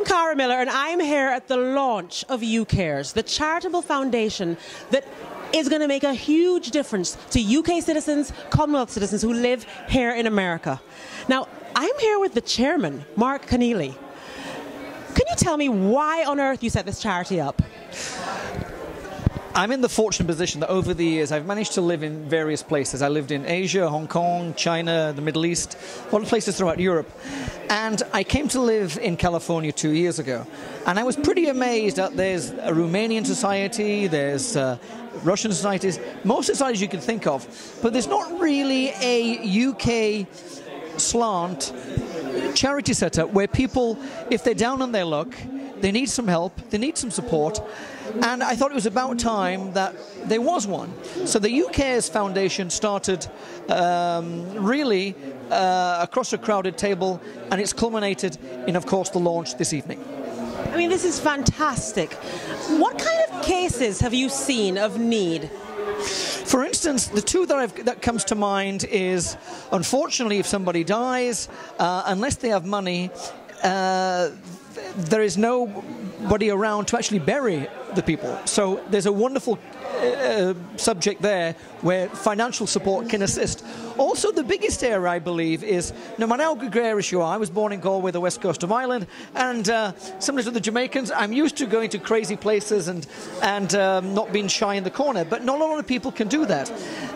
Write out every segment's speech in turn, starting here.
I'm Cara Miller, and I'm here at the launch of UKares, the charitable foundation that is going to make a huge difference to UK citizens, Commonwealth citizens who live here in America. Now, I'm here with the chairman, Marc Conneely. Can you tell me why on earth you set this charity up? I'm in the fortunate position that over the years I've managed to live in various places. I lived in Asia, Hong Kong, China, the Middle East, a lot of places throughout Europe. And I came to live in California 2 years ago. And I was pretty amazed that there's a Romanian society, there's Russian societies, most societies you can think of. But there's not really a UK slant charity setup where people, if they're down on their luck, they need some help, they need some support, and I thought it was about time that there was one. So the UKares Foundation started really across a crowded table, and it's culminated in, of course, the launch this evening. I mean, this is fantastic. What kind of cases have you seen of need? For instance, the two that comes to mind is, unfortunately, if somebody dies, unless they have money, there is nobody around to actually bury the people. So there's a wonderful subject there where financial support can assist. Also, the biggest area, I believe, is no matter how gregarious you are. I was born in Galway, the west coast of Ireland, and similar to the Jamaicans, I'm used to going to crazy places and not being shy in the corner, but not a lot of people can do that.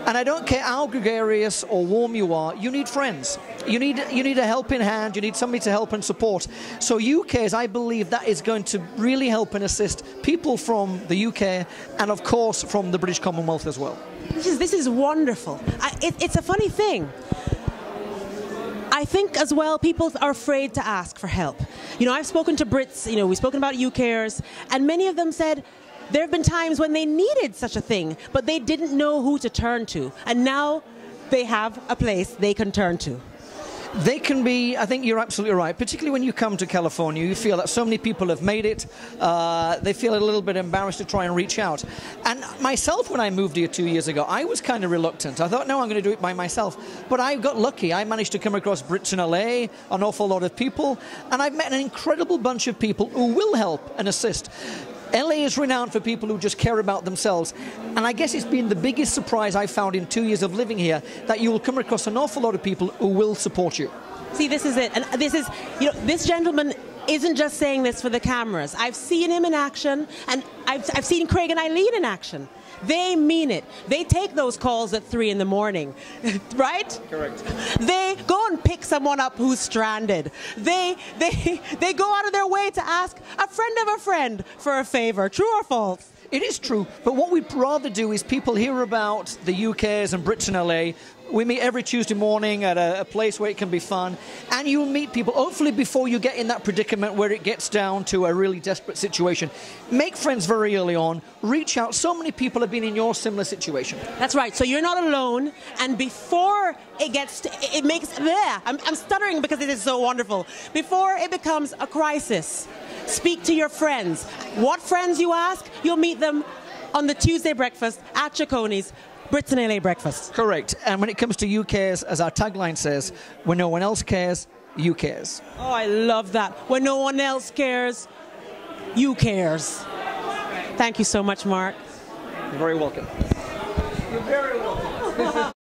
And I don't care how gregarious or warm you are, you need friends. You need a helping hand, you need somebody to help and support. So UKares, I believe that is going to really help and assist people from the UK and, of course, from the British Commonwealth as well. This is wonderful. It's a funny thing. I think as well people are afraid to ask for help. You know, I've spoken to Brits, you know, we've spoken about UKares, and many of them said there have been times when they needed such a thing, but they didn't know who to turn to. And now they have a place they can turn to. They can be, I think you're absolutely right, particularly when you come to California, you feel that so many people have made it, they feel a little bit embarrassed to try and reach out. And myself, when I moved here 2 years ago, I was kind of reluctant. I thought, no, I'm going to do it by myself. But I got lucky. I managed to come across Brits in LA, an awful lot of people, and I've met an incredible bunch of people who will help and assist. LA is renowned for people who just care about themselves, and I guess it's been the biggest surprise I've found in 2 years of living here, that you will come across an awful lot of people who will support you. See, this is it, and this is, you know, this gentleman isn't just saying this for the cameras. I've seen him in action, and I've seen Craig and Eileen in action. They mean it. They take those calls at 3 in the morning, right? Correct. They go and pick someone up who's stranded. They go out of their way to ask a friend of a friend for a favor. True or false? It is true, but what we'd rather do is people hear about the UKares and Brits in LA. We meet every Tuesday morning at a place where it can be fun, and you'll meet people, hopefully before you get in that predicament where it gets down to a really desperate situation. Make friends very early on, reach out. So many people have been in your similar situation. That's right, so you're not alone, and before it gets to, it makes, bleh, I'm stuttering because it is so wonderful. Before it becomes a crisis, speak to your friends. What friends you ask, you'll meet them on the Tuesday breakfast at Chaconi's Brits in LA breakfast. Correct. And when it comes to UKares, as our tagline says, when no one else cares, UKares. Oh, I love that. When no one else cares, UKares. Thank you so much, Marc. You're very welcome. You're very welcome.